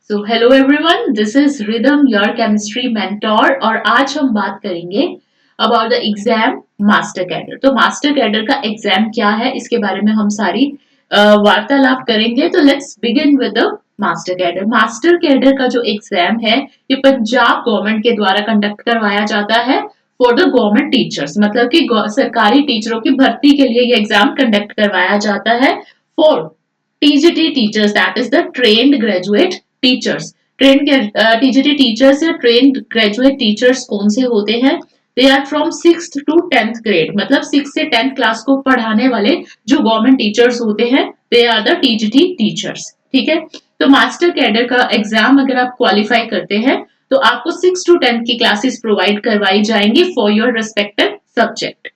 So hello everyone, this is rhythm your chemistry mentor और आज हम बात करेंगे about the exam master cadre. तो मास्टर कैडर का एग्जाम क्या है, इसके बारे में हम सारी वार्तालाप करेंगे। तो let's begin with the master cadre. Master cadre का जो एग्जाम है ये पंजाब गवर्नमेंट के द्वारा कंडक्ट करवाया जाता है फॉर द गवर्नमेंट टीचर्स, मतलब कि सरकारी टीचरों की भर्ती के लिए ये एग्जाम कंडक्ट करवाया जाता है for TGT teachers, that is the trained graduate teachers. Train TGT teachers या ट्रेन ग्रेजुएट टीचर्स कौन से होते हैं? They are from 6th to 10th grade, मतलब 6 से 10th क्लास को पढ़ाने वाले जो गवर्नमेंट टीचर्स होते हैं, they are the TGT teachers. ठीक है, तो मास्टर कैडर का एग्जाम अगर आप क्वालिफाई करते हैं तो आपको 6 to 10th की क्लासेस प्रोवाइड करवाई जाएंगी फॉर योर रेस्पेक्टिव सब्जेक्ट।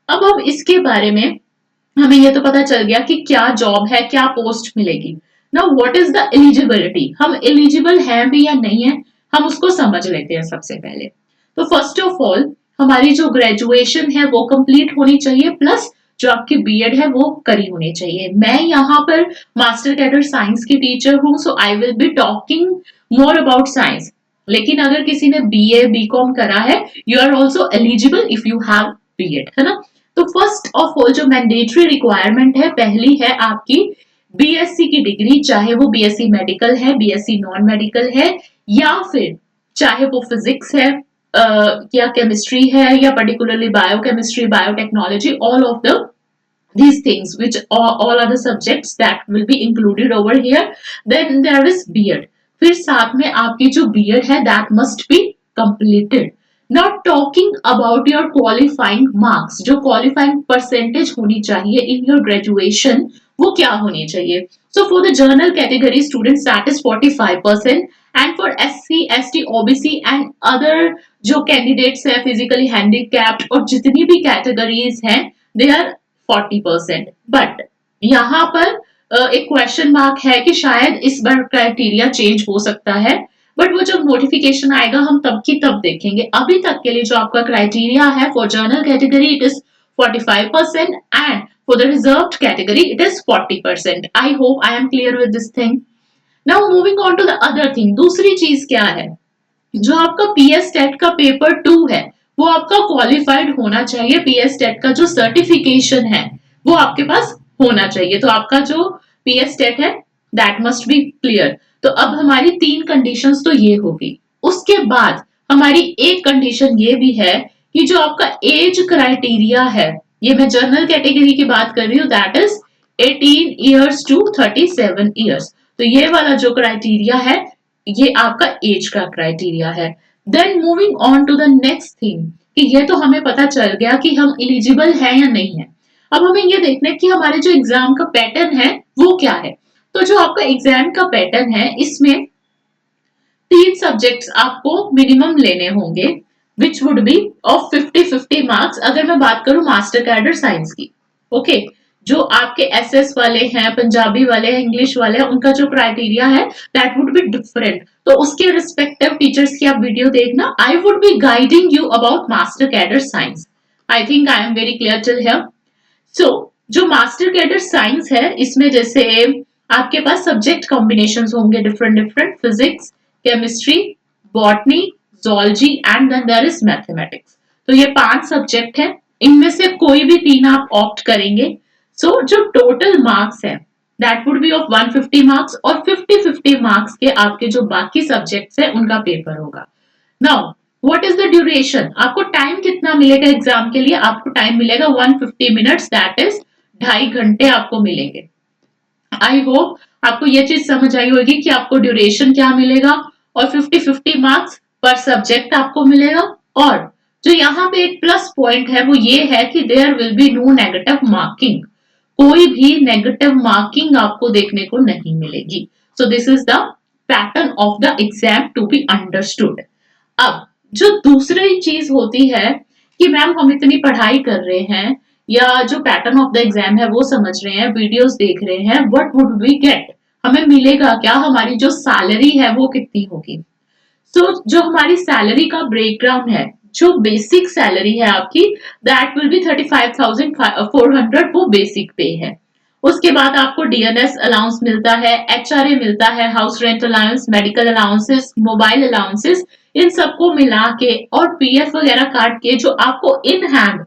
अब हम इसके बारे में, हमें ये तो पता चल गया कि क्या जॉब है, क्या पोस्ट मिलेगी। Now what is the eligibility, हम एलिजिबल हैं भी या नहीं है, हम उसको समझ लेते हैं सबसे पहले। तो फर्स्ट ऑफ ऑल हमारी जो ग्रेजुएशन है वो कंप्लीट होनी चाहिए, प्लस जो आपकी बीएड है वो करी होनी चाहिए। मैं यहाँ पर मास्टर कैडर साइंस की टीचर हूँ, so I will be talking more about science. लेकिन अगर किसी ने बीए बीकॉम करा है, you are also eligible if you have BEd, है ना। तो फर्स्ट ऑफ ऑल जो मैंडेटरी रिक्वायरमेंट है, पहली है आपकी बीएससी की डिग्री, चाहे वो बीएससी मेडिकल है, बीएससी नॉन मेडिकल है, या फिर चाहे वो फिजिक्स है या केमिस्ट्री है, या particularly biochemistry, biotechnology, all of the these things which all are the subjects that will be included over here. Then there is beard, फिर साथ में आपकी जो beard है that must be completed. Not talking about your qualifying marks, जो qualifying percentage होनी चाहिए in your graduation, वो क्या होनी चाहिए? So for the general category students that is 45%, and for SC, ST, OBC and other जो candidates है physically handicapped और जितनी भी categories हैं, they are 40%। बट यहाँ पर एक क्वेश्चन मार्क है कि शायद इस बार क्राइटेरिया चेंज हो सकता है, बट वो जब नोटिफिकेशन आएगा हम तब की तब देखेंगे। अभी तक के लिए जो आपका क्राइटेरिया है for general category it is 45% and for the reserved category it is 40%। I hope I am clear with this thing. Now moving on to the other thing, दूसरी चीज क्या है, जो आपका पीएस टेट का पेपर 2 है वो आपका क्वालिफाइड होना चाहिए। पीएस टेट का जो सर्टिफिकेशन है वो आपके पास होना चाहिए। तो आपका जो पीएस टेट है दैट मस्ट बी क्लियर। तो अब हमारी तीन कंडीशंस तो ये होगी। उसके बाद हमारी एक कंडीशन ये भी है कि जो आपका एज क्राइटेरिया है, ये मैं जनरल कैटेगरी की बात कर रही हूँ, that is 18 years to 37 years. तो ये वाला जो क्राइटेरिया है ये आपका एज का क्राइटेरिया है। Then moving on to the next thing, कि ये तो हमें पता चल गया कि हम एलिजिबल हैं या नहीं है। अब हमें ये देखना है कि हमारे जो एग्जाम का पैटर्न है वो क्या है। तो जो आपका एग्जाम का पैटर्न है इसमें तीन सब्जेक्ट्स आपको मिनिमम लेने होंगे, which would be of 50-50 marks. अगर मैं बात करूं मास्टर कैडर साइंस की, ओके जो आपके एसएस वाले हैं, पंजाबी वाले हैं, इंग्लिश वाले हैं, उनका जो क्राइटेरिया है दैट वुड बी डिफरेंट। तो उसके रिस्पेक्टिव टीचर्स की आप वीडियो देखना। I would be guiding you about master cadre science. I think I am very clear till here. So जो मास्टर कैडर साइंस है इसमें जैसे आपके पास सब्जेक्ट कॉम्बिनेशन होंगे different different, physics, chemistry, botany, zoology and then there is mathematics. तो ये 5 subject है, इनमें से कोई भी 3 आप ऑप्ट करेंगे। सो जो टोटल मार्क्स है that would B of 150 marks और 50-50 मार्क्स के आपके जो बाकी सब्जेक्ट्स है उनका पेपर होगा। Now what is the duration, आपको टाइम कितना मिलेगा एग्जाम के लिए? आपको टाइम मिलेगा 150 मिनट्स, दैट इज 2.5 घंटे आपको मिलेंगे। आई होप आपको ये चीज समझ आई होगी कि आपको ड्यूरेशन क्या मिलेगा और 50-50 मार्क्स पर सब्जेक्ट आपको मिलेगा। और जो यहाँ पे एक प्लस पॉइंट है वो ये है कि there will be no negative marking, कोई भी नेगेटिव मार्किंग आपको देखने को नहीं मिलेगी। So this is the pattern of the exam to be understood. अब जो दूसरी चीज होती है कि मैम हम इतनी पढ़ाई कर रहे हैं या जो पैटर्न ऑफ द एग्जाम है वो समझ रहे हैं, वीडियोस देख रहे हैं, व्हाट वुड वी गेट, हमें मिलेगा क्या, हमारी जो सैलरी है वो कितनी होगी। जो हमारी सैलरी का ब्रेकडाउन है, जो बेसिक सैलरी है आपकी दैट विल बी 35,400, वो बेसिक पे है। उसके बाद आपको डीएनएस अलाउंस मिलता है, एचआरए मिलता है, house rent allowance, medical allowances, mobile allowances, इन सबको मिला के और पीएफ वगैरह काट के जो आपको इन हैंड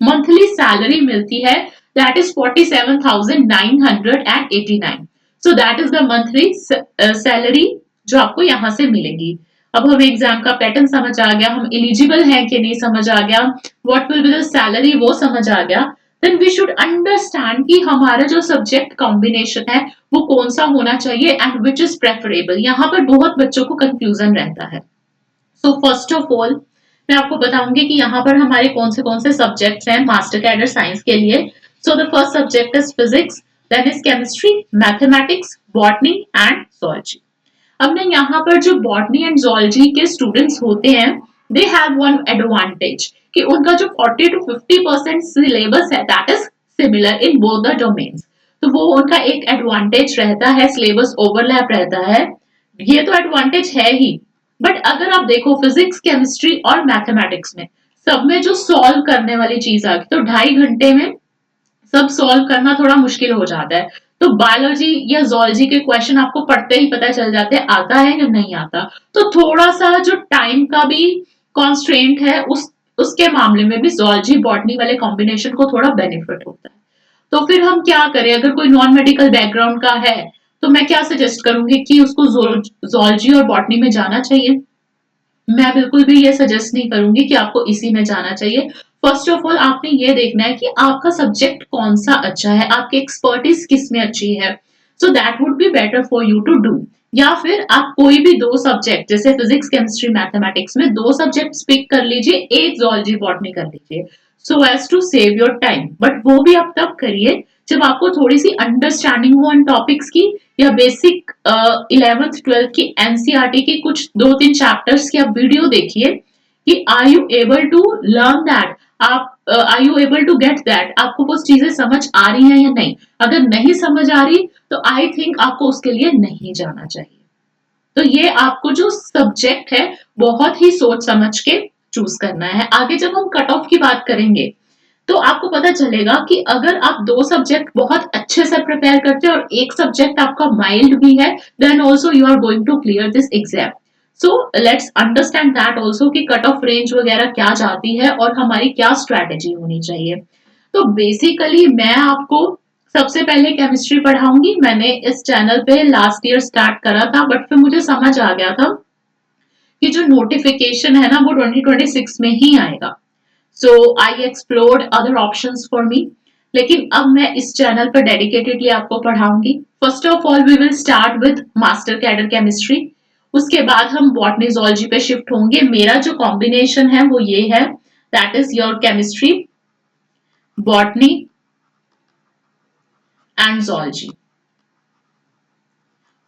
मंथली सैलरी मिलती है, that is 47,989. So that is the monthly salary जो आपको यहां से मिलेगी. अब हमें एग्जाम का पैटर्न समझ आ गया, हम एलिजिबल हैं कि नहीं समझ आ गया, what will be the salary वो समझ आ गया. देन वी शुड अंडरस्टैंड कि हमारा जो सब्जेक्ट कॉम्बिनेशन है वो कौन सा होना चाहिए एंड विच इज प्रेफरेबल. यहाँ पर बहुत बच्चों को कंफ्यूजन रहता है. सो फर्स्ट ऑफ ऑल मैं आपको बताऊंगी कि यहाँ पर हमारे कौन से सब्जेक्ट्स हैं मास्टर कैडर साइंस के लिए. So the first subject is physics, then is chemistry, mathematics, botany and zoology. अब ना यहाँ पर जो बॉटनी एंड zoology के स्टूडेंट्स होते हैं, दे हैव वन एडवांटेज कि उनका जो 40 to 50% सिलेबस है that is similar in both the domains. तो वो उनका एक एडवांटेज रहता है, सिलेबस ओवरलैप रहता है, ये तो एडवांटेज है ही. बट अगर आप देखो फिजिक्स, केमिस्ट्री और मैथमेटिक्स में सब में जो सॉल्व करने वाली चीज आ गई, तो 2.5 घंटे में सब सॉल्व करना थोड़ा मुश्किल हो जाता है. तो बायोलॉजी या जोलॉजी के क्वेश्चन आपको पढ़ते ही पता चल जाते हैं आता है या नहीं आता. तो थोड़ा सा जो टाइम का भी कॉन्स्ट्रेंट है उसके मामले में भी जोलॉजी बॉटनी वाले कॉम्बिनेशन को थोड़ा बेनिफिट होता है. तो फिर हम क्या करें, अगर कोई नॉन मेडिकल बैकग्राउंड का है तो मैं क्या सजेस्ट करूंगी कि उसको जोलॉजी और बॉटनी में जाना चाहिए. मैं बिल्कुल भी ये सजेस्ट नहीं करूंगी कि आपको इसी में जाना चाहिए. फर्स्ट ऑफ ऑल आपने ये देखना है कि आपका सब्जेक्ट कौन सा अच्छा है, आपकी एक्सपर्टीज किस में अच्छी है. So that would be better for you to do. या फिर आप कोई भी दो सब्जेक्ट जैसे फिजिक्स, केमिस्ट्री, मैथमेटिक्स में दो सब्जेक्ट पिक कर लीजिए, एक जोलॉजी बॉटनी कर लीजिए, so as to save your time. But वो भी आप तब करिए जब आपको थोड़ी सी अंडरस्टैंडिंग हो इन टॉपिक्स की, या बेसिक 11th 12th की एनसीईआरटी की कुछ 2-3 चैप्टर्स की आप वीडियो देखिए कि are you able to learn that, आप are you able to get that, आपको कुछ चीजें समझ आ रही हैं या नहीं. अगर नहीं समझ आ रही तो आई थिंक आपको उसके लिए नहीं जाना चाहिए. तो ये आपको जो सब्जेक्ट है बहुत ही सोच समझ के चूज करना है. आगे जब हम कट ऑफ की बात करेंगे तो आपको पता चलेगा कि अगर आप दो सब्जेक्ट बहुत अच्छे से प्रिपेयर करते हैं और एक सब्जेक्ट आपका माइल्ड भी है, then also you are going to clear this exam. So let's understand that also कि कट ऑफ रेंज वगैरह क्या जाती है और हमारी क्या स्ट्रैटेजी होनी चाहिए. तो बेसिकली मैं आपको सबसे पहले केमिस्ट्री पढ़ाऊंगी. मैंने इस चैनल पे लास्ट ईयर स्टार्ट करा था, बट फिर मुझे समझ आ गया था कि जो नोटिफिकेशन है ना वो 2026 में ही आएगा. So I explored other options for me. लेकिन अब मैं इस चैनल पर डेडिकेटेडली आपको पढ़ाऊंगी. First of all we will start with master cadre chemistry. उसके बाद हम बॉटनी zoology पे शिफ्ट होंगे. मेरा जो कॉम्बिनेशन है वो ये है, that is your chemistry, botany and zoology.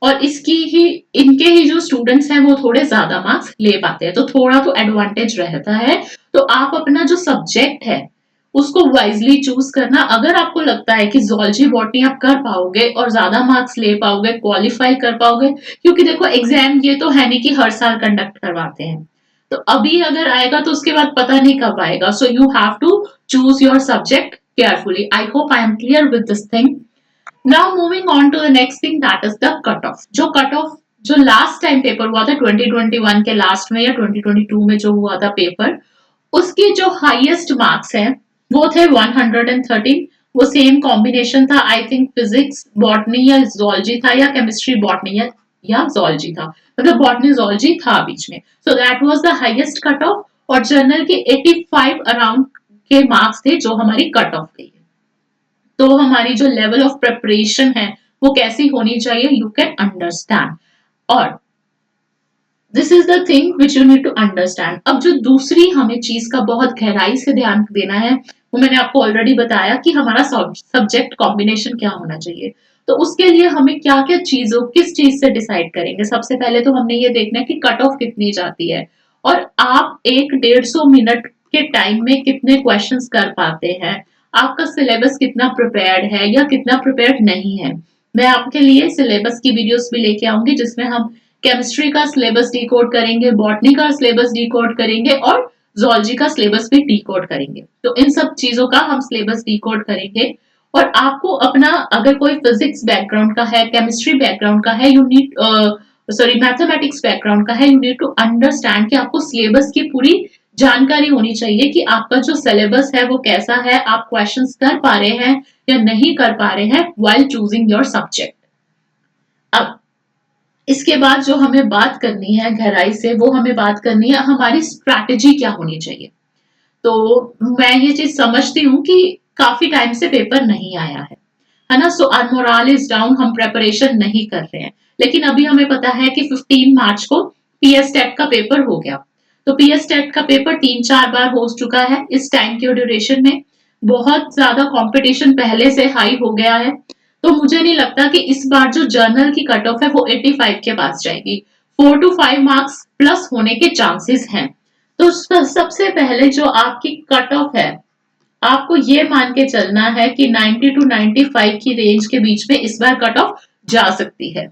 और इसकी ही इनके ही जो स्टूडेंट्स हैं वो थोड़े ज्यादा मार्क्स ले पाते हैं, तो थोड़ा तो एडवांटेज रहता है. तो आप अपना जो सब्जेक्ट है उसको वाइजली चूज करना. अगर आपको लगता है कि zoology बॉटनी आप कर पाओगे और ज्यादा मार्क्स ले पाओगे, क्वालिफाई कर पाओगे, क्योंकि देखो एग्जाम ये तो है नहीं कि हर साल कंडक्ट करवाते हैं, तो अभी अगर आएगा तो उसके बाद पता नहीं कब आएगा. So you have to choose your subject carefully. I hope I am clear with this thing. Now moving on to the next thing, that is the cut off. जो कट ऑफ जो लास्ट टाइम पेपर हुआ था 2021 के last में या 2022 में जो हुआ था पेपर, उसके जो हाईएस्ट मार्क्स हैं वो थे 113. वो सेम कॉम्बिनेशन था, आई थिंक फिजिक्स बॉटनी या जोलॉजी था, या केमिस्ट्री बॉटनी या जोलॉजी था, मतलब बॉटनी जोलॉजी था बीच में. So that was the highest cut off. और जर्नल के 85 अराउंड के मार्क्स थे जो हमारी कट ऑफ गई. तो हमारी जो लेवल ऑफ प्रिपरेशन है वो कैसी होनी चाहिए, यू कैन अंडरस्टैंड. और this is the thing which you need to understand. अब जो दूसरी हमें चीज का बहुत गहराई से ध्यान देना है वो मैंने आपको ऑलरेडी बताया कि हमारा सब्जेक्ट कॉम्बिनेशन क्या होना चाहिए. तो उसके लिए हमें क्या क्या चीजों किस चीज से डिसाइड करेंगे. सबसे पहले तो हमने ये देखना है कि कट ऑफ कितनी जाती है और आप 150 मिनट के टाइम में कितने क्वेश्चंस कर पाते हैं, आपका सिलेबस कितना प्रिपेयर्ड है या कितना प्रिपेयर्ड नहीं है. मैं आपके लिए सिलेबस की वीडियोस भी लेके आऊंगी जिसमें हम केमिस्ट्री का सिलेबस डिकोड करेंगे, बॉटनी का सिलेबस डिकोड करेंगे और जोलॉजी का सिलेबस भी डिकोड करेंगे. तो इन सब चीजों का हम सिलेबस डिकोड करेंगे और आपको अपना अगर कोई फिजिक्स बैकग्राउंड का है, केमिस्ट्री बैकग्राउंड का है, you need sorry mathematics background का है, यू नीड टू अंडरस्टैंड कि आपको सिलेबस की पूरी जानकारी होनी चाहिए कि आपका जो सिलेबस है वो कैसा है, आप क्वेश्चंस कर पा रहे हैं या नहीं कर पा रहे हैं व्हाइल चूजिंग योर सब्जेक्ट। अब इसके बाद जो हमें बात करनी है गहराई से, वो हमें बात करनी है हमारी स्ट्रैटेजी क्या होनी चाहिए। तो मैं ये चीज समझती हूँ कि काफी टाइम से पेपर नहीं आया है ना, so our moral is down, हम प्रेपरेशन नहीं कर रहे हैं। लेकिन अभी हमें पता है कि 15 मार्च को पीएस टेट का पेपर हो गया। तो पीएस टेट का पेपर 3-4 बार हो चुका है इस टाइम के ड्यूरेशन में। बहुत ज्यादा कंपटीशन पहले से हाई हो गया है। तो मुझे नहीं लगता कि इस बार जो जर्नल की कट ऑफ है वो 85 के पास जाएगी। 4 to 5 मार्क्स प्लस होने के चांसेस हैं। तो सबसे पहले जो आपकी कट ऑफ है, आपको ये मान के चलना है कि 90 to 95 की रेंज के बीच में इस बार कट ऑफ जा सकती है।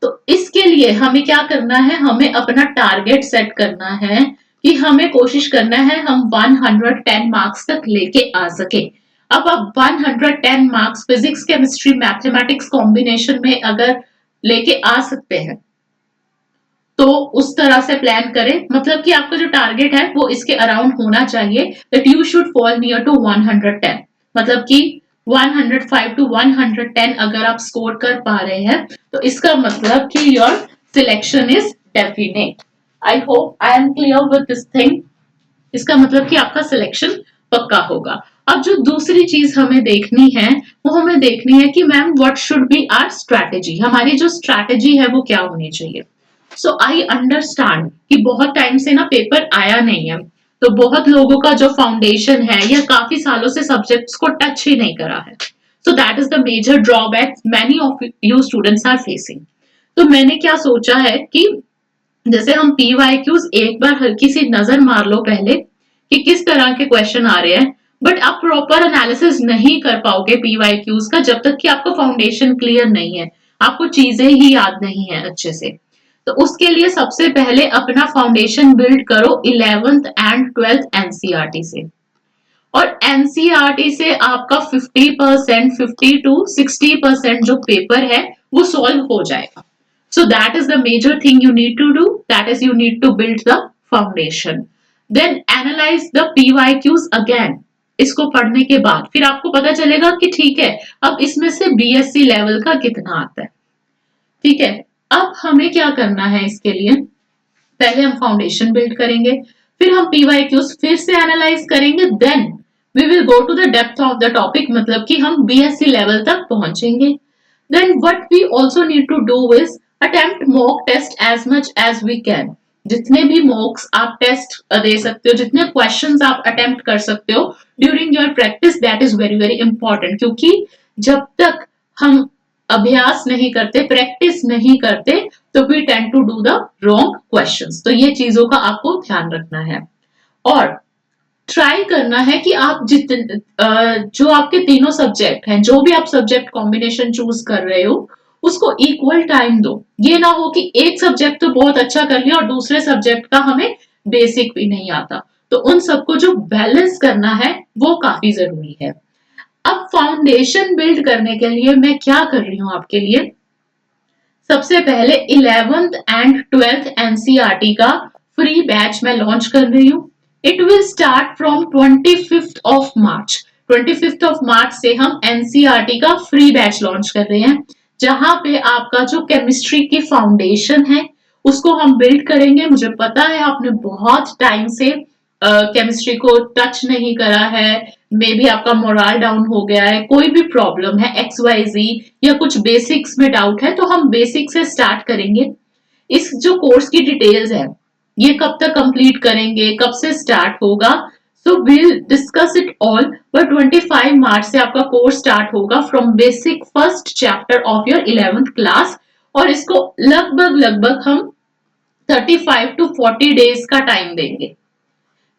तो इसके लिए हमें क्या करना है, हमें अपना टारगेट सेट करना है कि हमें कोशिश करना है हम 110 मार्क्स तक लेके आ सके। अब आप 110 marks physics chemistry mathematics combination में अगर लेके आ सकते हैं तो उस तरह से प्लान करें, मतलब कि आपका जो टारगेट है वो इसके अराउंड होना चाहिए, that you should fall near to 110, मतलब कि 105 to 110 अगर आप स्कोर कर पा रहे हैं तो इसका मतलब कि your selection is definite. I hope I am clear with this thing. इसका मतलब कि आपका सिलेक्शन पक्का होगा। अब जो दूसरी चीज हमें देखनी है वो हमें देखनी है कि ma'am what should be our strategy, हमारी जो स्ट्रैटेजी है वो क्या होनी चाहिए। सो आई अंडरस्टैंड कि बहुत टाइम से ना पेपर आया नहीं है, तो बहुत लोगों का जो फाउंडेशन है या काफी सालों से सब्जेक्ट्स को टच ही नहीं करा है। So that is the major drawback many of you students are facing. तो मैंने क्या सोचा है कि जैसे हम पीवाईक्यूज एक बार हल्की सी नजर मार लो पहले कि किस तरह के क्वेश्चन आ रहे हैं, बट आप प्रॉपर एनालिसिस नहीं कर पाओगे पीवाईक्यूज का जब तक कि आपका फाउंडेशन क्लियर नहीं है, आपको चीजें ही याद नहीं है अच्छे से। तो उसके लिए सबसे पहले अपना फाउंडेशन बिल्ड करो 11th एंड 12th एनसीईआरटी से। और एनसीईआरटी से आपका 50%, 50 to 60% जो पेपर है वो सॉल्व हो जाएगा। So that is the major thing you need to do. That is, you need to build the foundation. Then analyze the PYQs again. इसको पढ़ने के बाद फिर आपको पता चलेगा कि ठीक है अब इसमें से बीएससी लेवल का कितना आता है। ठीक है, अब हमें क्या करना है इसके लिए, पहले हम फाउंडेशन बिल्ड करेंगे, फिर हम पीवाईक्यूज फिर से एनालाइज करेंगे, then we will go to the depth of the topic, मतलब कि हम बीएससी लेवल तक पहुंचेंगे। Then what we also need to do is attempt mock test as much as we can. जितने भी मॉक्स आप टेस्ट दे सकते हो, जितने क्वेश्चंस आप अटेम्प्ट कर सकते हो during your practice, that is very very important. क्योंकि जब तक हम अभ्यास नहीं करते, प्रैक्टिस नहीं करते, तो we tend to do the wrong questions. तो ये चीजों का आपको ध्यान रखना है और ट्राई करना है कि आप जितने जो आपके तीनों सब्जेक्ट हैं, जो भी आप सब्जेक्ट कॉम्बिनेशन चूज कर रहे हो उसको इक्वल टाइम दो। ये ना हो कि एक सब्जेक्ट तो बहुत अच्छा कर लिया और दूसरे सब्जेक्ट का हमें बेसिक भी नहीं आता। तो उन सबको जो बैलेंस करना है वो काफी जरूरी है। अब फाउंडेशन बिल्ड करने के लिए मैं क्या कर रही हूँ आपके लिए, सबसे पहले 11th एंड 12th एनसीईआरटी का फ्री बैच मैं लॉन्च कर रही हूँ। It will start from 25th of March. 25th of March से हम एनसीईआरटी का फ्री बैच लॉन्च कर रहे हैं, जहां पे आपका जो केमिस्ट्री की फाउंडेशन है उसको हम बिल्ड करेंगे। मुझे पता है आपने बहुत टाइम से केमिस्ट्री को टच नहीं करा है, मे बी आपका मोरल डाउन हो गया है, कोई भी प्रॉब्लम है XYZ या कुछ बेसिक्स में डाउट है, तो हम बेसिक से स्टार्ट करेंगे। इस जो कोर्स की डिटेल्स है ये कब तक कंप्लीट करेंगे, कब से स्टार्ट होगा, so will discuss it all. But 25 मार्च से आपका कोर्स स्टार्ट होगा from basic first chapter of your 11th class, और इसको लगभग लगभग हम 35 to 40 डेज का टाइम देंगे।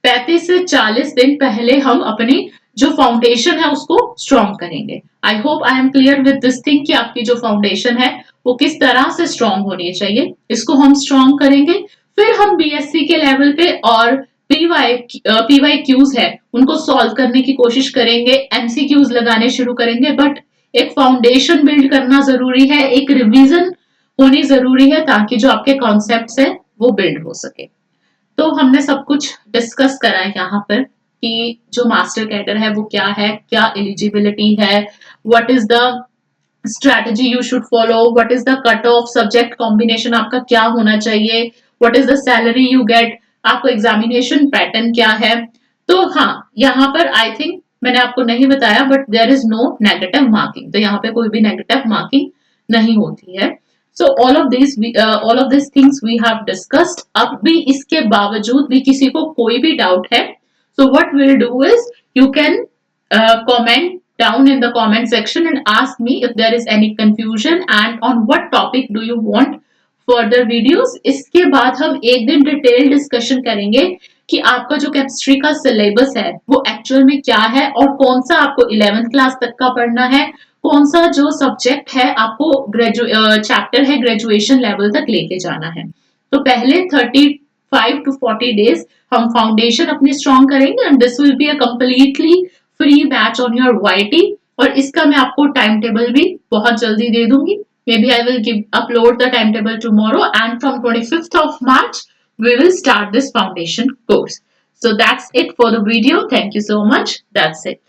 35 से 40 दिन पहले हम अपनी जो फाउंडेशन है उसको स्ट्रॉन्ग करेंगे। आई hope I am clear with this thing कि आपकी जो फाउंडेशन है वो किस तरह से स्ट्रॉन्ग होनी चाहिए, इसको हम स्ट्रॉन्ग करेंगे। फिर हम बीएससी के लेवल पे और PYQs है उनको सॉल्व करने की कोशिश करेंगे, MCQs लगाने शुरू करेंगे, बट एक फाउंडेशन बिल्ड करना जरूरी है, एक रिवीजन होनी जरूरी है ताकि जो आपके कॉन्सेप्ट्स है वो बिल्ड हो सके। तो हमने सब कुछ डिस्कस करा है यहाँ पर कि जो मास्टर कैडर है वो क्या है, क्या एलिजिबिलिटी है, what is the strategy you should follow, what is the cut of subject combination आपका क्या होना चाहिए, what is the salary you get, आपको एग्जामिनेशन पैटर्न क्या है। तो हाँ, यहाँ पर आई थिंक मैंने आपको नहीं बताया but there is no negative marking, तो यहाँ पे कोई भी नेगेटिव मार्किंग नहीं होती है। So all of this things we have discussed. अब भी इसके बावजूद भी किसी को कोई भी डाउट है, so what we'll do is you can comment down in the comment section and ask me if there is any confusion and on what topic do you want further videos। इसके बाद हम एक दिन detail discussion करेंगे कि आपका जो chemistry का सिलेबस है वो एक्चुअल में क्या है और कौन सा आपको 11th क्लास तक का पढ़ना है, कौन सा जो सब्जेक्ट है आपको चैप्टर है ग्रेजुएशन लेवल तक लेके जाना है। तो पहले 35 to 40 days हम फाउंडेशन अपनी स्ट्रॉन्ग करेंगे and this will be a completely free batch on your YT. और इसका मैं आपको टाइम टेबल भी बहुत जल्दी दे दूंगी। Maybe I will give upload the time table tomorrow and from 25th of March we will start this foundation course. So that's it for the video. Thank you so much. That's it.